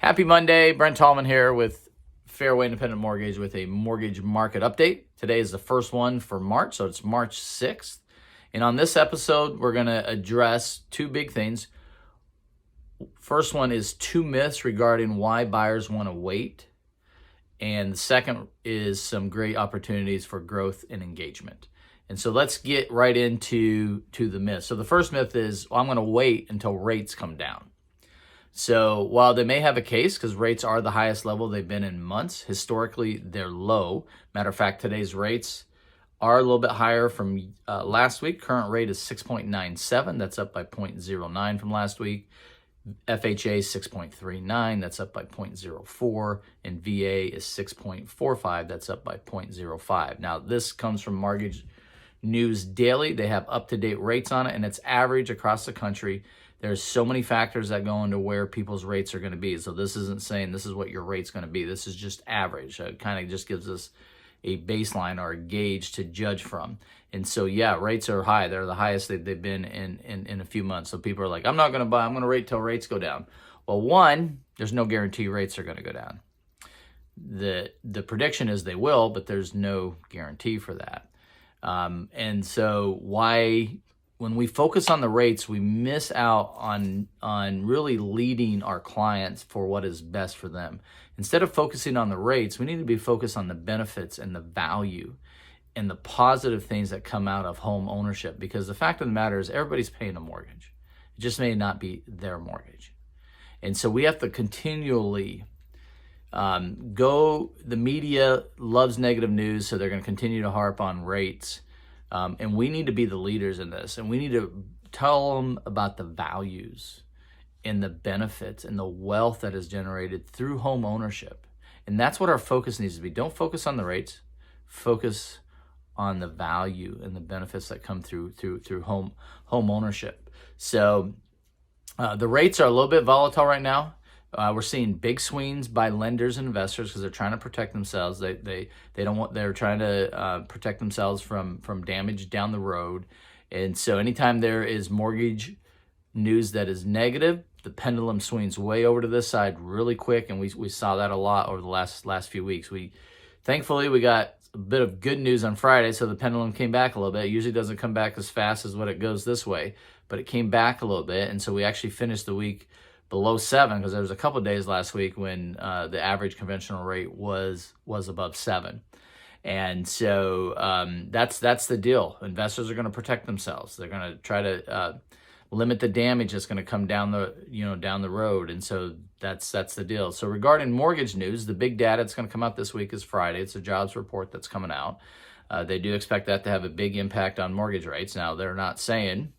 Happy Monday. Brent Tallman here with Fairway Independent Mortgage with a mortgage market update. Today is the first one for March, so it's March 6th. And on this episode, we're going to address two big things. First one is two myths regarding why buyers want to wait. And the second is some great opportunities for growth and engagement. And so let's get right into the myths. So the first myth is, I'm going to wait until rates come down. So while they may have a case because rates are the highest level they've been in months, historically they're low. Matter of fact, today's rates are a little bit higher from last week. Current rate is 6.97. That's up by 0.09 from last week. FHA 6.39. That's up by 0.04. And VA is 6.45. That's up by 0.05. Now this comes from Mortgage News Daily. They have up-to-date rates on it, and it's average across the country. There's so many factors that go into where people's rates are going to be. So this isn't saying this is what your rate's going to be. This is just average. It kind of just gives us a baseline or a gauge to judge from. And so, yeah, rates are high. They're the highest they've been in a few months. So people are like, I'm not going to buy. I'm going to wait till rates go down. Well, one, there's no guarantee rates are going to go down. The prediction is they will, but there's no guarantee for that. And so when we focus on the rates, we miss out on really leading our clients for what is best for them. Instead of focusing on the rates, we need to be focused on the benefits and the value and the positive things that come out of home ownership. Because the fact of the matter is everybody's paying a mortgage. It just may not be their mortgage. And so we have to continually the media loves negative news, so they're going to continue to harp on rates. And we need to be the leaders in this, and we need to tell them about the values and the benefits and the wealth that is generated through home ownership. And that's what our focus needs to be. Don't focus on the rates, focus on the value and the benefits that come through home ownership. So the rates are a little bit volatile right now. We're seeing big swings by lenders and investors because they're trying to protect themselves. They're trying to protect themselves from damage down the road. And so anytime there is mortgage news that is negative, the pendulum swings way over to this side really quick, and we saw that a lot over the last few weeks. Thankfully we got a bit of good news on Friday, so the pendulum came back a little bit. It usually doesn't come back as fast as what it goes this way, but it came back a little bit, and so we actually finished the week below 7, because there was a couple of days last week when the average conventional rate was above 7. And so that's the deal. Investors are going to protect themselves. They're going to try to limit the damage that's going to come down the road. And so that's the deal. So regarding mortgage news, the big data that's going to come out this week is Friday. It's a jobs report that's coming out. They do expect that to have a big impact on mortgage rates. Now, they're not saying,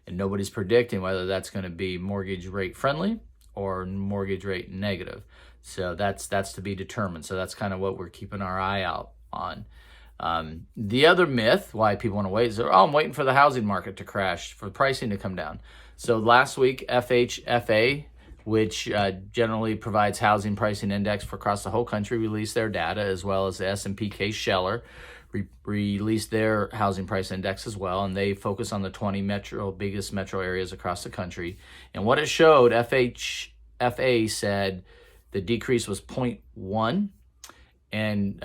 and nobody's predicting whether that's going to be mortgage rate friendly or mortgage rate negative. So that's to be determined. So that's kind of what we're keeping our eye out on. The other myth why people want to wait is, I'm waiting for the housing market to crash, for pricing to come down. So last week, FHFA, which generally provides housing pricing index for across the whole country, released their data, as well as the S&P Case-Shiller released their housing price index as well, and they focus on the 20 biggest metro areas across the country. And what it showed, FHFA said the decrease was 0.1, and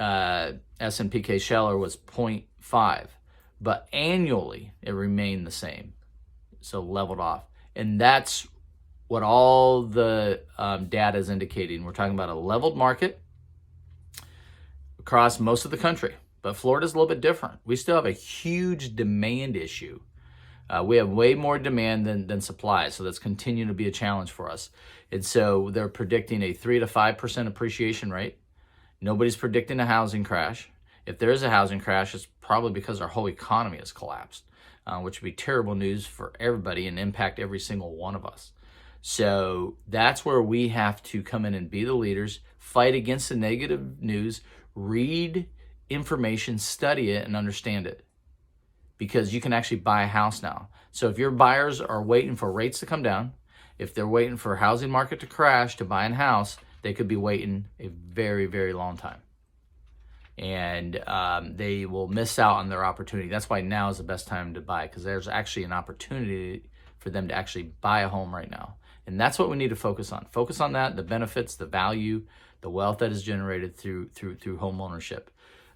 S&P Case-Shiller was 0.5, but annually it remained the same, so leveled off. And that's what all the data is indicating. We're talking about a leveled market across most of the country. But Florida's a little bit different. We still have a huge demand issue. We have way more demand than supply, so that's continuing to be a challenge for us. And so they're predicting a 3 to 5% appreciation rate. Nobody's predicting a housing crash. If there is a housing crash, it's probably because our whole economy has collapsed, which would be terrible news for everybody and impact every single one of us. So that's where we have to come in and be the leaders, fight against the negative news, read information, study it, and understand it, because you can actually buy a house now. So if your buyers are waiting for rates to come down, if they're waiting for a housing market to crash to buy a house, they could be waiting a very, very long time. And they will miss out on their opportunity. That's why now is the best time to buy, because there's actually an opportunity for them to actually buy a home right now. And that's what we need to focus on. Focus on that, the benefits, the value, the wealth that is generated through home ownership.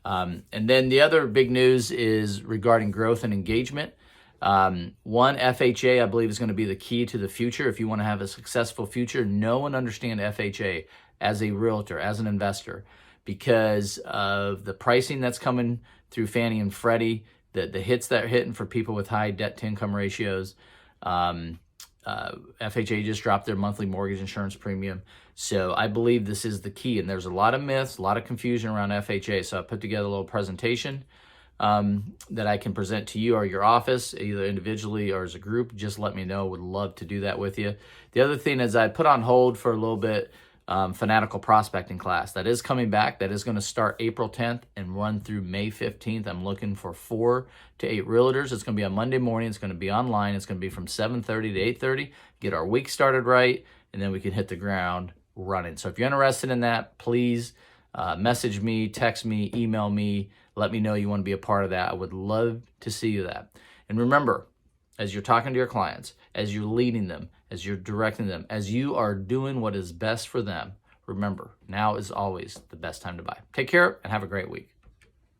And then the other big news is regarding growth and engagement. One, FHA, I believe, is going to be the key to the future. If you want to have a successful future, know and understand FHA as a realtor, as an investor, because of the pricing that's coming through Fannie and Freddie, the hits that are hitting for people with high debt-to-income ratios. FHA just dropped their monthly mortgage insurance premium. So I believe this is the key. And there's a lot of myths, a lot of confusion around FHA. So I put together a little presentation that I can present to you or your office, either individually or as a group. Just let me know. Would love to do that with you. The other thing is I put on hold for a little bit Fanatical Prospecting class. That is coming back. That is going to start April 10th and run through May 15th. I'm looking for 4 to 8 realtors. It's going to be on Monday morning. It's going to be online. It's going to be from 7:30 to 8:30. Get our week started right, and then we can hit the ground running. So if you're interested in that, please message me, text me, email me. Let me know you want to be a part of that. I would love to see you that. And remember, as you're talking to your clients, as you're leading them, as you're directing them, as you are doing what is best for them, remember, now is always the best time to buy. Take care and have a great week.